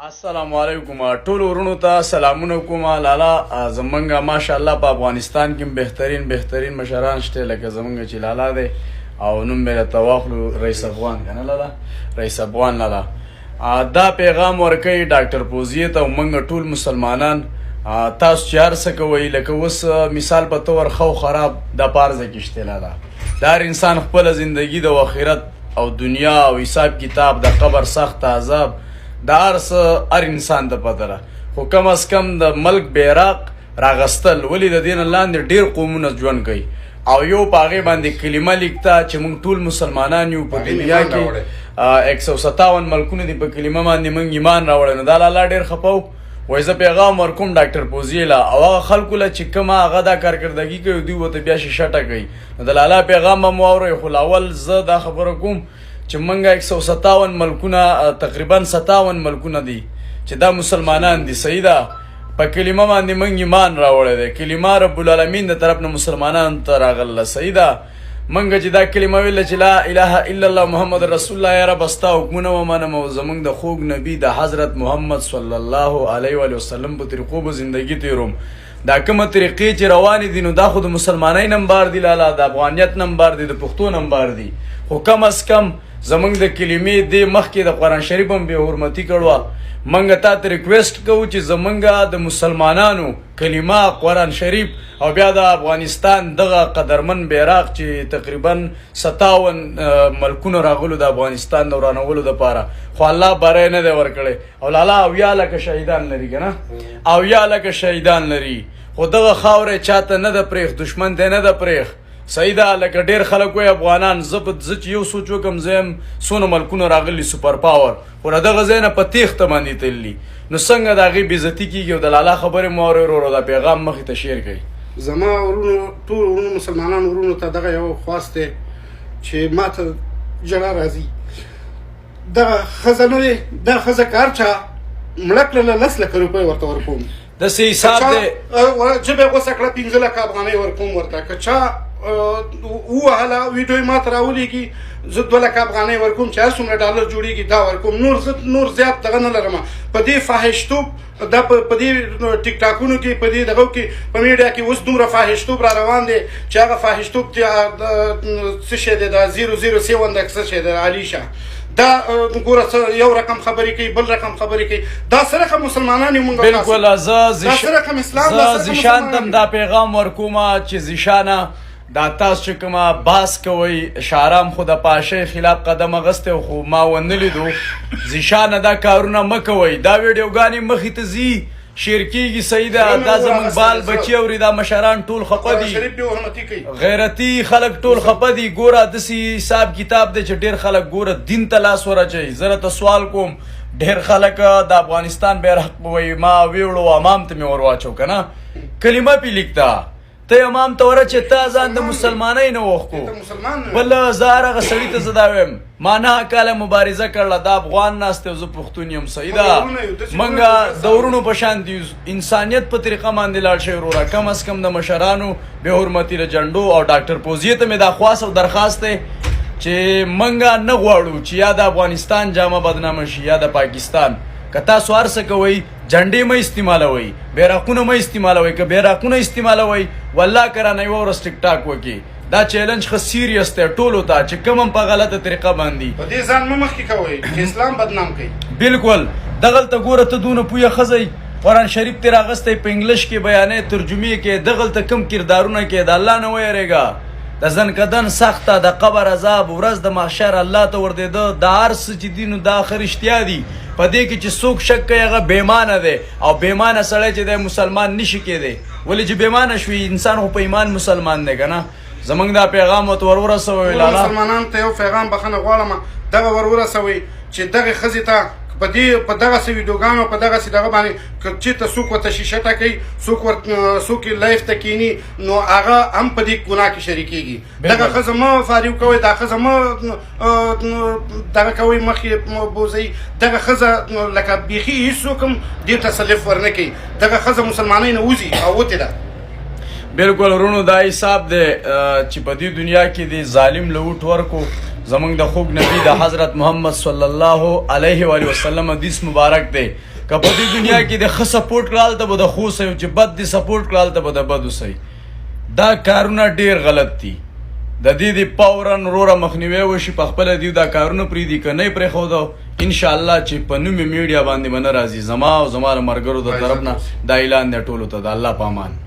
السلام علیکم ټول ورونو ته سلامونه کوم. لالا زمونږ ماشاءالله په افغانستان کې بهترین مشران شته لکه زمونږ چې لالا دی او نوم به تواخلو رئیس افغان کنه لالا رئیس افغان لالا دا پیغام ورکوي ډاکټر پوزیه ته موږ ټول مسلمانان تاسو چې هر څه کوئ لکه اوس مثال په تور خو خراب د پارزه کې شته لالا دا انسان خپل زندگی د آخرت او دنیا او حساب کتاب د قبر سخت عذاب دا هر انسان د پدره خو کم از کم د ملک بیراق راغستل ولی د دین لاندې ډیر قومونه ژوند کوي او یو پاغه باندې کلمه لیکتا چې موږ ټول مسلمانان یو په دنیا کې 157 ملکونه دی په کلمه باندې موږ ایمان راوړل نو دا لاله ډیر خپاو وای زه پیغام ورکوم ډاکټر پوزیلا او هغه خلکو له چې کومه هغه دا کارکردګي کوي دوی وته بیا شټه کوي نو د لاله پیغام مو اوري خو اول زه دا خبره کوم چې منګه 157 ملکونه تقریبا 57 ملکونه دي چې دا مسلمانان دي صحیح ده په کلمه باندې منګ ایمان راوړل دي کلمه رب العالمین د طرف نه مسلمانان ته راغله صحیح ده منګه چې دا کلمه ویل چې لا اله الا الله محمد رسول الله یا رب استا حکمونه ومنم او زمونږ د خوږ نبی د حضرت محمد صلی الله علیه و وسلم په طریقو به زندگی تیروم دا کومه طریقې چې روانې دي نو دا خو د مسلمانۍ نمبر دی لاله د افغانیت نمبر دی د پښتو نمبر دی خو کم از کم زمونږ د کلمې د مخکې د قرآن شریف هم بې حرمتي کړوه منګه تا ته ریکویسټ کوو چې زمونږ د مسلمانانو کلمه قرآن شریف او بیا د افغانستان دغه قدرمن بیراق چې تقریبا 57 ملکونه راغلو د افغانستان د ورانولو دپاره خو الله بری نه دی ورکړی او لالا اویا لکه شهیدان لري که نه اویا لکه شهیدان لري خو دغه خاوره چاته نه ده پرېښ دشمن ته نه ده پرېښ صحیح ده لکه ډېر خلک وایي افغانان زه چې یو سوچ وکړم زه یم څونه ملکونه راغلي سوپر پاور خو له دغه ځای نه په تېښته باندې تللي نو څنګه د هغې بېزتي کېږي او د لالا خبرې مو اورئ ورو دا پیغام مخې ته شیر کوي زما ورونو ټول ورونو مسلمانانو ورونو ته دغه یو خواست دی چې ما ته ژړا راځي دغه ښځه نه دی دا ښځه که هر چا مړه کړله 10 لکه روپۍ ورته ورکوم داسې حساب دی ژبه یې غوڅه کړه 15 لکه افغانۍ ورکوم ورته که چا ووهله ویډیو یې ما ته راولېږي زه 2 لکه افغانۍ ورکوم چې هر څومره ډالر جوړېږي دا ورکوم نور زیات دغه نه لرم په دې فاحشتوب دا په دې ټیک ټاکونو کې په دې دغو کې په میډیا کې اوس دومره فاحشتوب را روان دی چې هغه فاحشتوب څه شی دی دا 007 د څه شی دی علیشه دا ګوره یو رقم خبرې کوي بل رقم خبرې کوي دا سره رقم مسلمانان یو مونږ بالکل دا سره رقم اسلام دا زه زیشان دا پیغام ورکوم چې زیشانه دا تاسو چې کومه باس کوئ شارام خو د پاشۍ خلاف قدم اخیستی خو ما ونه لیدو زیشانه دا کارونه مه کوئ دا ویډیوګانې مخې ته ځي شیر کېږي صحیح ده دا زموږ بال بچي اوري دا مشران ټول خفه دي غیرتي خلک ټول خفه دي ګوره داسې حساب کتاب دی چې ډېر خلک ګوره دین ته لاس ورچوي زه راته سوال کوم ډېر خلک د افغانستان بیرغ به وایي ما ویوړو امام ته مې ور واچو که نه کلمه پې لیکته ته امام ته ورچې تا ځان د مسلمانۍ نه وښکو بل زه هغه سړي ته زه دا وایم ما 9 کاله مبارزه کړله دا افغان ناست او زه پښتون یم صحیح ده موږ د ورونو په شان دي انسانیت په طریقه باندې لاړ شئ وروره کم از کم د مشرانو بې حرمتي له جنډو او ډاکټر پوزیې ته مې دا خواست او درخواست دی چې موږ نه غواړو چې یا د افغانستان جامه بدنامه شي یا د پاکستان که تاسو هر څه کوئ جنډې مه استعمالوئ بیرغونه مه استعمالوئ که بیرغونه استعمالوئ والله که رانه یوه ورځ ټیک ټاک وکړي دا چیلنج ښه سیریس دی ټولو ته چې کوم هم په غلطه طریقه باندې په دې ځان مه مخکې کوئ چې اسلام بدنام کوي بالکل دغلته ګوره ته دونه پویه ښځئ قرآن شریف ترې راغستی په انګلیش کې بیانې ترجمې کې دغلته کم کردارونه کې د الله نه ویرېږه د زنکدن سخته د قبر عذاب ورځ د محشر الله ته وردېده د هر څه چې دي نو دا آخر اشتیا دي په دې کې چې څوک شک کوي هغه بېمانه دی او بېمانه سړی چې دی مسلمان نشي کېدی ولې چې بېمانه شوي انسان خو په ایمان مسلمان دی که نه زمونږ دا پیغام ورته ور ورسوئ لالا مسلمانانو ته یو پیغام بخښنه غواړم دغه ور ورسوئ چې دغې ښځې ته په دغسې ویډیوګانو په دغسې دغه باندې که چېرته څوک ورته شیشه ټکوي څوک یې لایف ته کښېني نو هغه هم په دې ګناه کې شریکېږي دغه ښځه مه فارغ کوئ دا ښځه مه دغه کوئ مخکې بوځئ دغه ښځه لکه بیخي هېڅوک هم دې تسلف ورنه کوي دغه ښځه مسلمانۍ نه وځي او وتې ده بالکل ورونو دا حساب دی چې په دې دنیا کې د ظالم لوټ ورکو زمونږ د خوږ نبی د حضرت محمد صلی الله علیه و وسلم حدیث مبارک دی که په دې دنیا کې د ښه سپورټ کړه هلته به د ښو سوي چې بد دې سپورټ کړه هلته به د بدو سوي دا کارونه ډېر غلط دي د دې د فورا وروره مخنیوی وشي په خپله دیو دا کارونه پرېږدي که نه یې پرېښوده انشاءالله چې په نومې میډیا باندې به نه راځي زما او زما د ملګرو د طرف نه دا اعلان دی ټولو ته د الله په امان